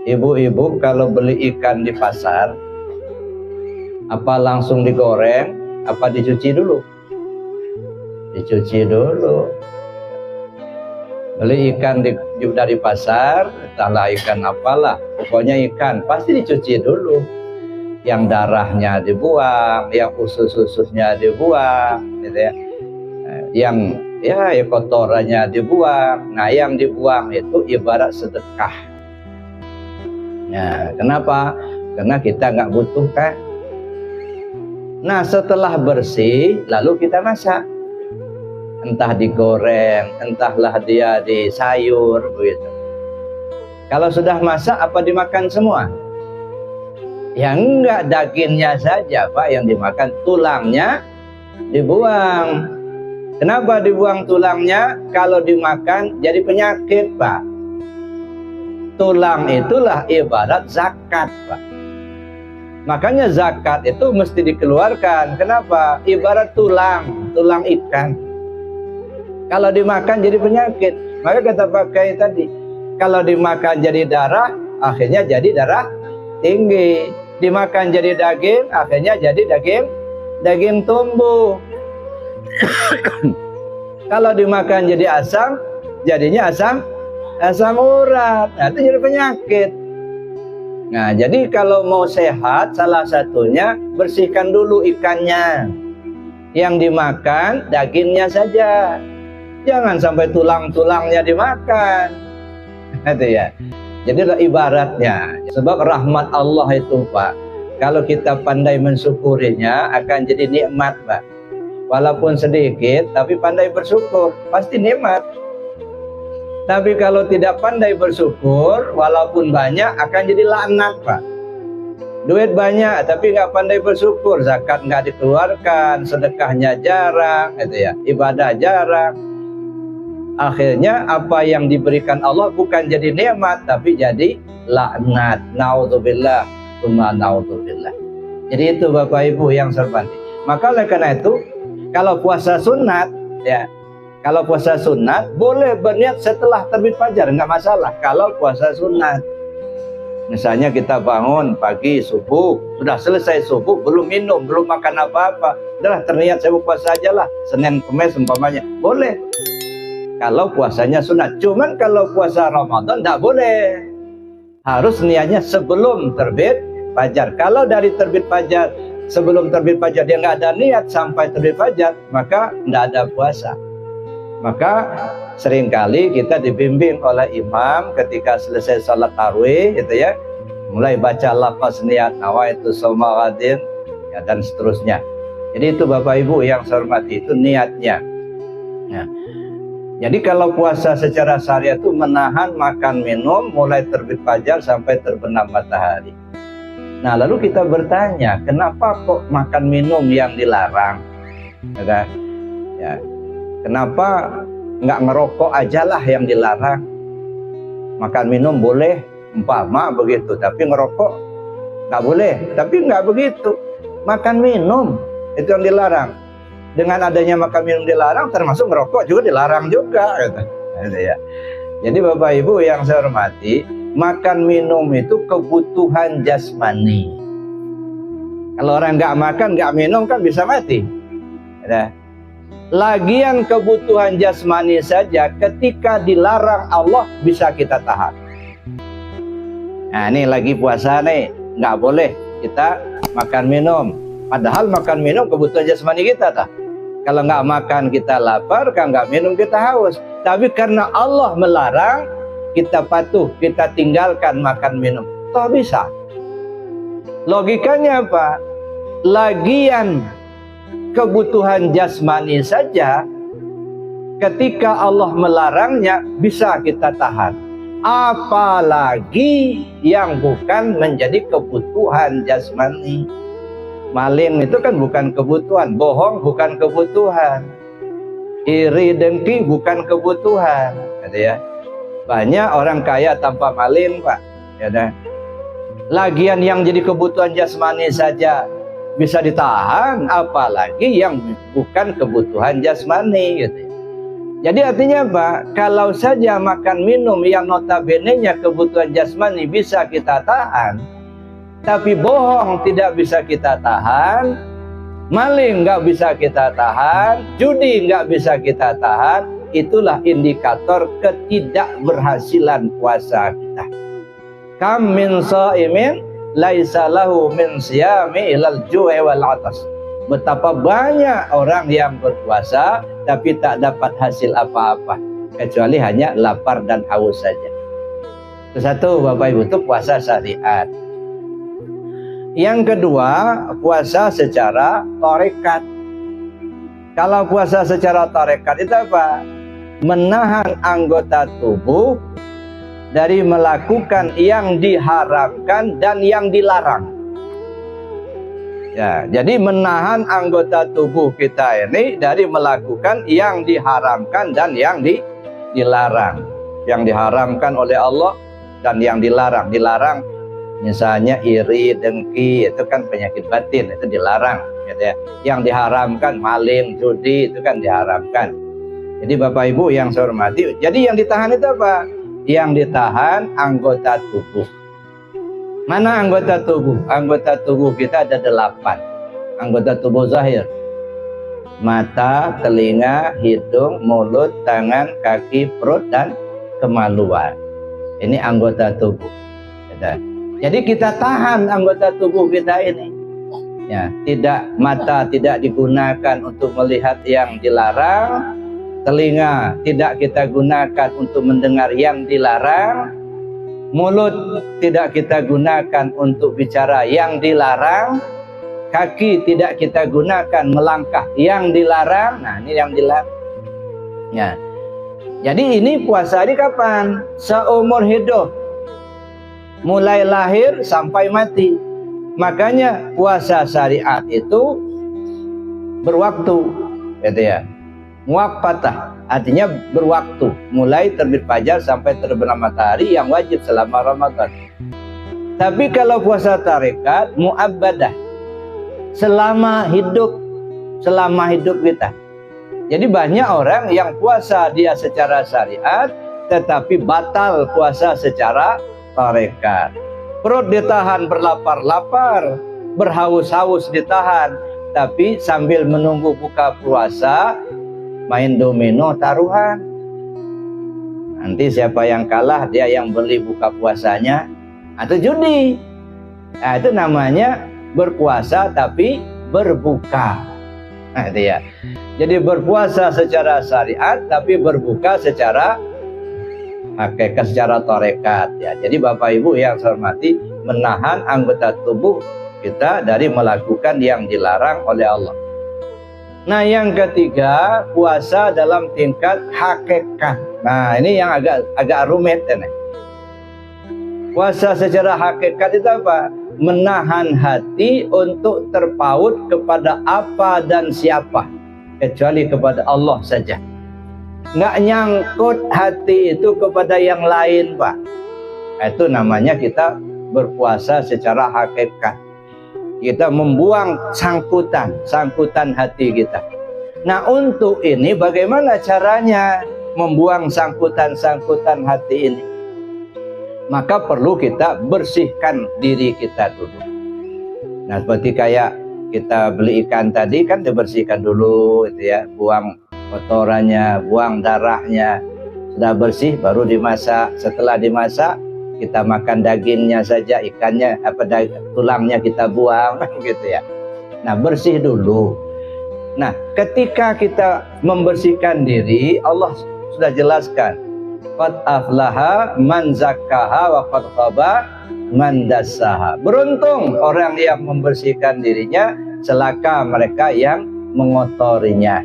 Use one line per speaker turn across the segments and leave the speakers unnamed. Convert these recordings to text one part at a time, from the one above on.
Ibu-ibu kalau beli ikan di pasar, apa langsung digoreng, apa dicuci dulu? Dicuci dulu. Beli ikan dari pasar, entahlah ikan apalah, pokoknya ikan pasti dicuci dulu. Yang darahnya dibuang, yang usus-ususnya dibuang, gitu ya. Yang ya kotorannya dibuang. Nah, yang dibuang itu ibarat sedekah. Nah, kenapa? Karena kita nggak butuhkan. Nah, setelah bersih, lalu kita masak. Entah digoreng, entahlah dia di sayur, begitu. Kalau sudah masak, apa dimakan semua? Ya enggak, dagingnya saja Pak yang dimakan, tulangnya dibuang. Kenapa dibuang tulangnya? Kalau dimakan jadi penyakit Pak. Tulang itulah ibarat zakat Pak. Makanya zakat itu mesti dikeluarkan. Kenapa? Ibarat tulang ikan. Kalau dimakan jadi penyakit. Maka kata pakai tadi, kalau dimakan jadi darah, akhirnya jadi darah tinggi. Dimakan jadi daging, akhirnya jadi daging tumbuh. Kalau dimakan jadi asam, jadinya asam urat. Nah, itu jadi penyakit. Nah, jadi kalau mau sehat, salah satunya bersihkan dulu ikannya. Yang dimakan dagingnya saja. Jangan sampai tulang-tulangnya dimakan. Itu ya. Jadi ibaratnya, sebab rahmat Allah itu Pak, kalau kita pandai mensyukurinya akan jadi nikmat Pak. Walaupun sedikit, tapi pandai bersyukur, pasti nikmat. Tapi kalau tidak pandai bersyukur, walaupun banyak akan jadi laknat Pak. Duit banyak, tapi nggak pandai bersyukur, zakat nggak dikeluarkan, sedekahnya jarang, itu ya, ibadah jarang. Akhirnya apa yang diberikan Allah bukan jadi nikmat tapi jadi laknat. Naudzubillah, tsumma naudzubillah. Jadi itu Bapak Ibu yang saya hormati. Maka oleh karena itu kalau puasa sunat ya, kalau puasa sunat boleh berniat setelah terbit fajar, nggak masalah. Kalau puasa sunat, misalnya kita bangun pagi subuh, sudah selesai subuh belum minum, belum makan apa-apa, udah terniat saya puasa aja lah, Senin Kamis umpamanya, boleh. Kalau puasanya sunat. Cuman kalau puasa Ramadan tidak boleh. Harus niatnya sebelum terbit fajar. Kalau dari terbit fajar, sebelum terbit fajar dia nggak ada niat sampai terbit fajar, maka tidak ada puasa. Maka seringkali kita dibimbing oleh imam ketika selesai salat tarawih, gitu ya, mulai baca lafaz niat nawaitu shauma ghadin ya, dan seterusnya. Jadi itu Bapak Ibu yang saya hormati, itu niatnya. Ya. Jadi kalau puasa secara syariat itu menahan makan minum mulai terbit fajar sampai terbenam matahari. Nah, lalu kita bertanya, kenapa kok makan minum yang dilarang? Ya, kenapa nggak ngerokok aja lah yang dilarang? Makan minum boleh, umpama begitu, tapi ngerokok nggak boleh. Tapi nggak begitu. Makan minum itu yang dilarang. Dengan adanya makan minum dilarang, termasuk merokok juga dilarang juga. Gitu ya. Jadi Bapak Ibu yang saya hormati, makan minum itu kebutuhan jasmani. Kalau orang nggak makan, nggak minum kan bisa mati. Ya. Lagian kebutuhan jasmani saja ketika dilarang Allah bisa kita tahan. Nah ini lagi puasa nih, nggak boleh kita makan minum. Padahal makan minum kebutuhan jasmani kita tak? Kalau nggak makan kita lapar, kalau nggak minum kita haus. Tapi karena Allah melarang, kita patuh, kita tinggalkan makan minum. Toh bisa. Logikanya apa? Lagian kebutuhan jasmani saja, ketika Allah melarangnya, bisa kita tahan. Apalagi yang bukan menjadi kebutuhan jasmani. Maling itu kan bukan kebutuhan, bohong bukan kebutuhan, iri dengki bukan kebutuhan, gitu ya. Banyak orang kaya tanpa maling Pak, ya dah. Lagian yang jadi kebutuhan jasmani saja bisa ditahan, apalagi yang bukan kebutuhan jasmani, gitu ya. Jadi artinya apa? Kalau saja makan minum yang notabene-nya kebutuhan jasmani bisa kita tahan, tapi bohong tidak bisa kita tahan, maling nggak bisa kita tahan, judi nggak bisa kita tahan, itulah indikator ketidakberhasilan puasa kita. Kam min shaimin laisa lahu min siyami ilal ju'i wal 'atas. Betapa banyak orang yang berpuasa tapi tak dapat hasil apa-apa kecuali hanya lapar dan haus saja. Itu satu, Bapak Ibu, itu puasa syariat. Yang kedua, puasa secara tarekat. Kalau puasa secara tarekat itu apa? Menahan anggota tubuh dari melakukan yang diharamkan dan yang dilarang. Ya, jadi menahan anggota tubuh kita ini dari melakukan yang diharamkan dan yang dilarang. Yang diharamkan oleh Allah dan yang dilarang. Dilarang misalnya iri, dengki, itu kan penyakit batin, itu dilarang. Gitu ya. Yang diharamkan maling, judi, itu kan diharamkan. Jadi Bapak Ibu yang saya hormati, jadi yang ditahan itu apa? Yang ditahan anggota tubuh. Mana anggota tubuh? Anggota tubuh kita ada 8. Anggota tubuh zahir. Mata, telinga, hidung, mulut, tangan, kaki, perut, dan kemaluan. Ini anggota tubuh. Jadi kita tahan anggota tubuh kita ini. Ya, mata tidak digunakan untuk melihat yang dilarang. Telinga tidak kita gunakan untuk mendengar yang dilarang. Mulut tidak kita gunakan untuk bicara yang dilarang. Kaki tidak kita gunakan melangkah yang dilarang. Nah, ini yang dilarang. Ya. Jadi ini puasa ini kapan? Seumur hidup. Mulai lahir sampai mati. Makanya puasa syariat itu berwaktu. Gitu ya. Muaqqatah, artinya berwaktu, mulai terbit fajar sampai terbenam matahari yang wajib selama Ramadan. Tapi kalau puasa tarekat muabbadah, selama hidup kita. Jadi banyak orang yang puasa dia secara syariat tetapi batal puasa secara tarekat. Perut ditahan berlapar-lapar, berhaus-haus ditahan, tapi sambil menunggu buka puasa main domino taruhan. Nanti siapa yang kalah dia yang beli buka puasanya, atau judi. Nah, itu namanya berpuasa tapi berbuka. Nah, itu ya. Jadi berpuasa secara syariat tapi berbuka secara hakikat, secara tarekat ya. Jadi Bapak Ibu yang saya hormati, menahan anggota tubuh kita dari melakukan yang dilarang oleh Allah. Nah, yang ketiga, puasa dalam tingkat hakikat. Nah, ini yang agak rumit ini. Puasa secara hakikat itu apa? Menahan hati untuk terpaut kepada apa dan siapa, kecuali kepada Allah saja. Nggak nyangkut hati itu kepada yang lain, Pak. Itu namanya kita berpuasa secara hakikat. Kita membuang sangkutan hati kita. Nah, untuk ini bagaimana caranya membuang sangkutan hati ini? Maka perlu kita bersihkan diri kita dulu. Nah, seperti kayak kita beli ikan tadi kan dibersihkan dulu gitu ya, buang kotorannya, buang darahnya. Sudah bersih baru dimasak. Setelah dimasak kita makan dagingnya saja, ikannya tulangnya kita buang gitu ya. Nah, bersih dulu. Nah, ketika kita membersihkan diri, Allah sudah jelaskan, qad aflaha man zakkaha wa qad khaba man dassaha. Beruntung orang yang membersihkan dirinya, celaka mereka yang mengotorinya.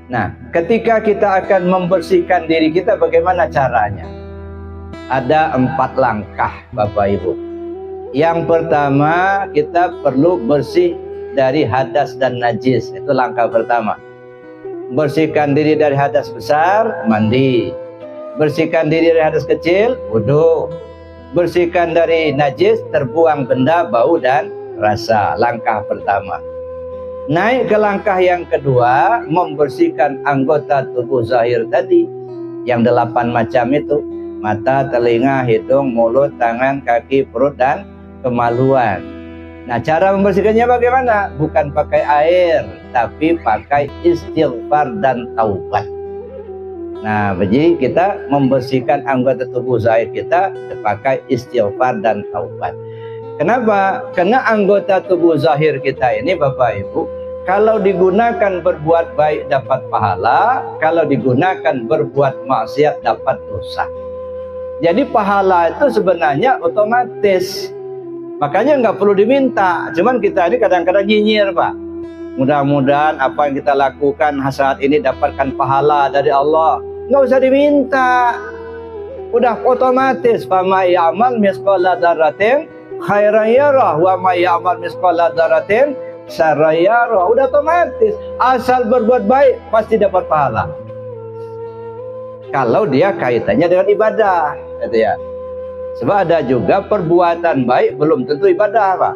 Nah, ketika kita akan membersihkan diri kita, bagaimana caranya? Ada 4 langkah, Bapak Ibu. Yang pertama, kita perlu bersih dari hadas dan najis. Itu langkah pertama. Bersihkan diri dari hadas besar, mandi. Bersihkan diri dari hadas kecil, wudu. Bersihkan dari najis, terbuang benda, bau dan rasa. Langkah pertama. Naik ke langkah yang kedua, membersihkan anggota tubuh zahir tadi, yang 8 macam itu. Mata, telinga, hidung, mulut, tangan, kaki, perut, dan kemaluan. Nah, cara membersihkannya bagaimana? Bukan pakai air, tapi pakai istighfar dan taubat. Nah, jadi kita membersihkan anggota tubuh zahir kita pakai istighfar dan taubat. Kenapa? Karena anggota tubuh zahir kita ini, Bapak Ibu, kalau digunakan berbuat baik dapat pahala, kalau digunakan berbuat maksiat dapat dosa. Jadi pahala itu sebenarnya otomatis. Makanya nggak perlu diminta. Cuman kita ini kadang-kadang nyinyir, Pak. Mudah-mudahan apa yang kita lakukan saat ini dapatkan pahala dari Allah. Nggak usah diminta. Udah otomatis. Fama ya'mal misqala dzarratin khairan yarah wa may ya'mal misqala dzarratin syarran yarah. Udah otomatis. Asal berbuat baik pasti dapat pahala. Kalau dia kaitannya dengan ibadah, gitu ya. Sebab ada juga perbuatan baik belum tentu ibadah, Pak.